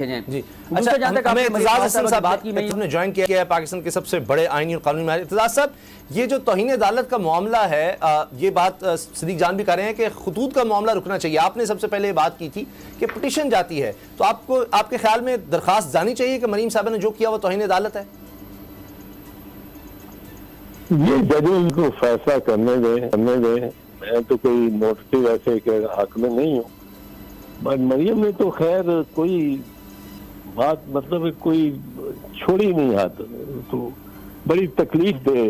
जी अच्छा, हमें इत्तेजाज हसन साहब ने ज्वाइन किया है, पाकिस्तान के सबसे बड़े आईनी और कानूनी माहिर। इत्तेजाज साहब, ये जो तौहीन अदालत का मामला है, ये बात सिद्दीक जान भी कर रहे हैं कि खतूत का मामला रुकना चाहिए। आपने सबसे पहले ये बात की थी कि पिटीशन जाती है, तो आपको आपके ख्याल में दरखास्त जानी चाहिए कि मरीम साहब ने जो किया वो तौहीन अदालत है? ये जजेस को फैसला करने दें। मैं तो कोई नोटिस ऐसे के हक में नहीं हूँ, बट मरियम ने तो खैर कोई बात मतलब कोई छोड़ी नहीं हाथ, तो बड़ी तकलीफ दे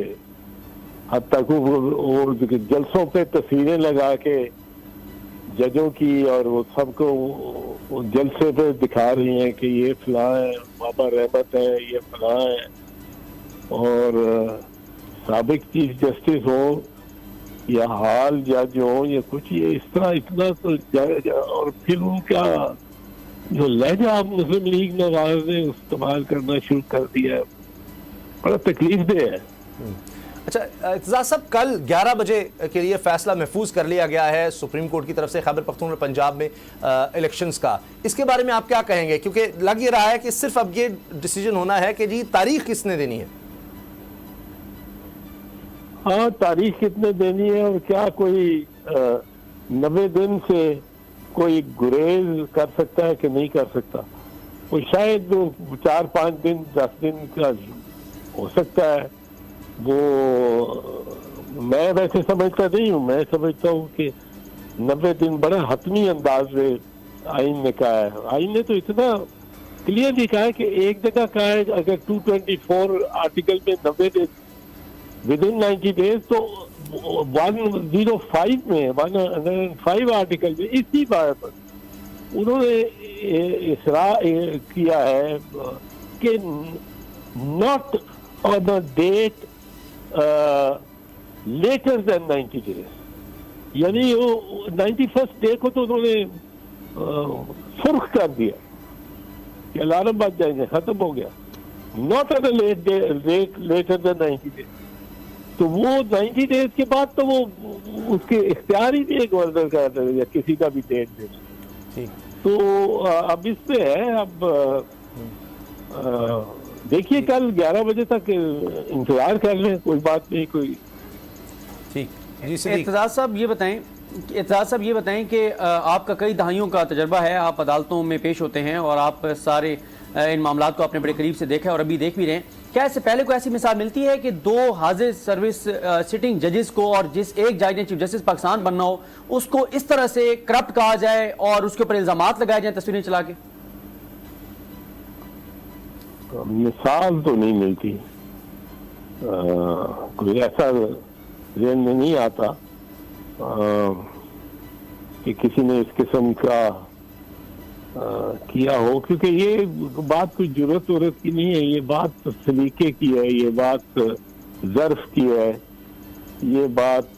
हद तक वो जलसों पे तस्वीरें लगा के जजों की और वो सबको जलसे पे दिखा रही हैं कि ये फलां है, बाबा रहमत है, ये फलां है। और साबिक चीफ जस्टिस हो या हाल जज हो या कुछ, ये इस तरह इतना तो और फिर वो क्या जो लहजा आप मुस्लिम लीग नवाज ने इस्तेमाल करना शुरू कर दिया है, बड़ा तकलीफ दे है। अच्छा इत्तेजाज साहब, कल 11 बजे के लिए फैसला महफूज कर लिया गया है सुप्रीम कोर्ट की तरफ से खैबर पख्तूनख्वा पंजाब में इलेक्शंस का। इसके बारे में आप क्या कहेंगे, क्योंकि लग ये रहा है कि सिर्फ अब ये डिसीजन होना है कि जी तारीख किसने देनी है? हाँ, तारीख कितने देनी है और क्या कोई 90 दिन से कोई गुरेज कर सकता है कि नहीं कर सकता? वो शायद 4-5 दिन 10 दिन का हो सकता है। वो मैं वैसे समझता नहीं हूँ, मैं समझता हूँ कि 90 दिन बड़ा हतमी अंदाज में आइन ने कहा है। आइन ने तो इतना क्लियरली कहा है कि एक जगह कहा है अगर 224 आर्टिकल में 90 दिन विद इन 90 डेज, तो 105 में 105 आर्टिकल में इसी बात पर उन्होंने इसरा किया है कि not on the date later than 90 days, यानी वो 91st डे को तो उन्होंने सुर्ख कर दिया कि अलार्म बज जाएंगे, खत्म हो गया। Not on the later than 90 days, तो वो 90 डेज के बाद तो वो उसके इख्तियार ही नहीं है गवर्नर का या किसी का भी डेट देना। तो अब इसमें है, अब देखिए कल 11 बजे तक इंतजार कर लें, कोई बात नहीं। कोई ठीक जी। इत्तेजाज साहब ये बताएं कि आपका कई दहाइयों का तजर्बा है, आप अदालतों में पेश होते हैं और आप सारे इन मामलात को अपने बड़े करीब से देखा है और अभी देख भी रहे हैं। क्या इससे पहले कोई ऐसी मिसाल मिलती है कि 2 हाजिर सर्विस सिटिंग जजेस को और जिस एक जज ने चीफ जस्टिस पाकिस्तान बनना हो उसको इस तरह से करप्ट कहा जाए और उसके ऊपर इल्जामात लगाए जाए तस्वीरें चला के? मिसाल तो नहीं मिलती, कोई ऐसा ज़हन में नहीं आता कि किसी ने इस किस्म का किया हो, क्योंकि ये बात कोई जरूरत की नहीं है, ये बात सलीके की है, ये बात ज़र्फ की है, ये बात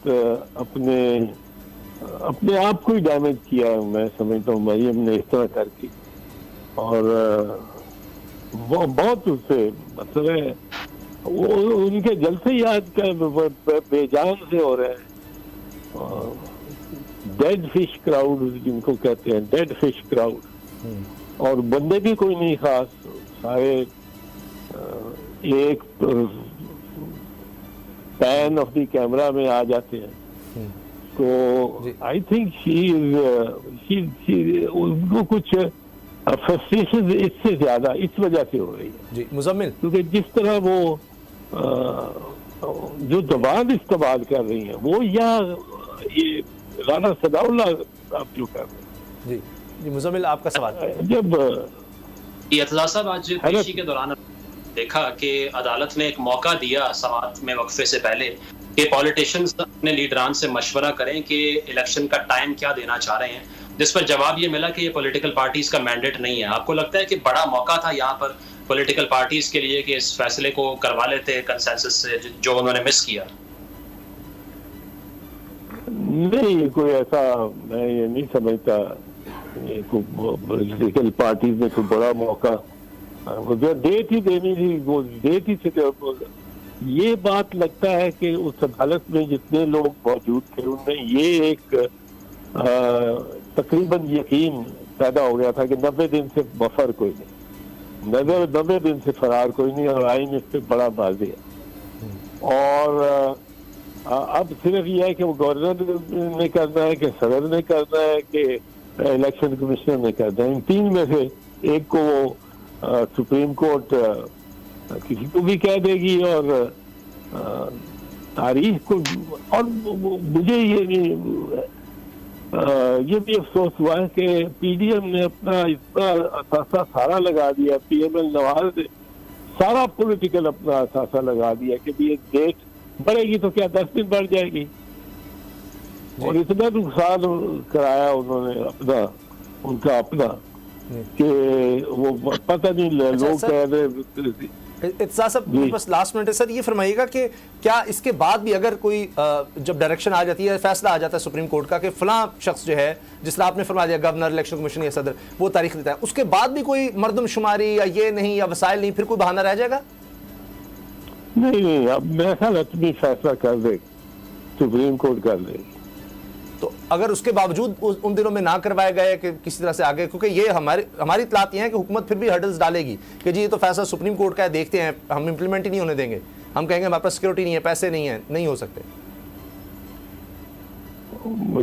अपने आप को ही डैमेज किया है। मैं समझता हूँ मरियम ने इस तरह करके, और वो बहुत उससे मतलब है वो उनके जलसे याद का बेजान से हो रहे हैं। डेड फिश क्राउड जिनको कहते हैं, डेड फिश क्राउड, और बंदे भी कोई नहीं खास, सारे एक पैन ऑफ द कैमरा में आ जाते हैं। तो आई थिंक उनको कुछ फ्रस्ट्रेशन इससे ज्यादा इस वजह से हो रही है जी मुजम्मिल, क्योंकि जिस तरह वो जो जबान इस्तेमाल कर रही है वो, या ये राना सदाउल्लाह आप जो कर रहे हैं। जी जी मुजम्मिल, आपका सवाल। जब इत्तेजाज साहब, आज पेशी के दौरान देखा कि अदालत ने एक मौका दिया समाअत में वक्फे से पहले कि पॉलिटिशियंस अपने लीडरान से मशवरा करें कि इलेक्शन का टाइम क्या देना चाह रहे हैं, जिस पर जवाब ये मिला कि ये पॉलिटिकल पार्टीज का मैंडेट नहीं है। आपको लगता है कि बड़ा मौका था यहाँ पर पॉलिटिकल पार्टीज के लिए कि इस फैसले को करवा लेते कंसेंसस से, जो उन्होंने मिस किया? नहीं, कोई ऐसा मैं ये नहीं समझता। पॉलिटिकल पार्टीज ने कोई बड़ा मौका, डेट ही देनी थी, वो डेट ही से। ये बात लगता है कि उस अदालत में जितने लोग मौजूद थे उनमें ये एक तकरीबन यकीन पैदा हो गया था कि 90 दिन से बफर कोई नहीं, 90 दिन से फरार कोई नहीं, और आइन इस पे बड़ा बाजी है। और अब सिर्फ ये है कि वो गवर्नर ने करना है कि सदर ने करना है कि इलेक्शन कमिश्नर ने करना है। इन तीन में से एक को वो सुप्रीम कोर्ट किसी को भी कह देगी, और तारीख को। और मुझे ये भी अफसोस हुआ है कि पीडीएम ने अपना इतना असासा सारा लगा दिया, पीएमएल नवाज ने सारा पॉलिटिकल अपना असासा लगा दिया कि भी ये डेट बढ़ेगी तो क्या 10 दिन बढ़ जाएगी, और इतना नुकसान कराया उन्होंने अपना, उनका अपना, कि वो पता नहीं लोग कह रहे। इत्तेज़ाज़ साहब बस लास्ट मिनट है सर, ये फरमाइएगा कि क्या इसके बाद भी अगर कोई जब डायरेक्शन आ जाती है, फैसला आ जाता है सुप्रीम कोर्ट का कि फलां शख्स जो है, जिस तरह आपने फरमा दिया गवर्नर, इलेक्शन कमीशन या सदर, वो तारीख देता है, उसके बाद भी कोई मरदमशुमारी या ये नहीं या वसाइल नहीं, फिर कोई बहाना रह जाएगा? नहीं, अब मेरा ख्याल अपनी फैसला कर दे, सुप्रीम कोर्ट कर देगी। तो अगर उसके बावजूद उन दिनों में ना करवाए गए कि किसी तरह से आगे, क्योंकि ये हमारी इत्तलात ये है कि हुकूमत फिर भी हर्डल्स डालेगी कि जी ये तो फैसला सुप्रीम कोर्ट का है, देखते हैं, हम इंप्लीमेंट ही नहीं होने देंगे, हम कहेंगे हमारे पास सिक्योरिटी नहीं है, पैसे नहीं है, नहीं हो सकते।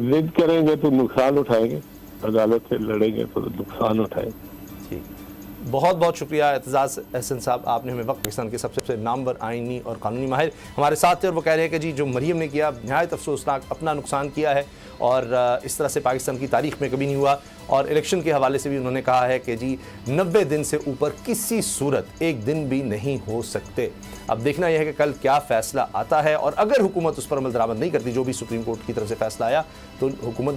जिद करेंगे तो नुकसान उठाएंगे, अदालत से लड़ेंगे तो नुकसान उठाएंगे। ठीक, बहुत बहुत शुक्रिया इत्तेज़ाज़ अहसन साहब, आपने हमें वक्त पाकिस्तान के सबसे नामवर आइनी और कानूनी माहिर हमारे साथ थे, और वो कह रहे हैं कि जी जो मरियम ने किया नहायत अफसोसनाक, अपना नुकसान किया है, और इस तरह से पाकिस्तान की तारीख में कभी नहीं हुआ। और इलेक्शन के हवाले से भी उन्होंने कहा है कि जी 90 दिन से ऊपर किसी सूरत एक दिन भी नहीं हो सकते। अब देखना यह है कि कल क्या फैसला आता है, और अगर हुकूमत उस पर अमल दरामद नहीं करती, जो भी सुप्रीम कोर्ट की तरफ से फैसला आया, तो हुकूमत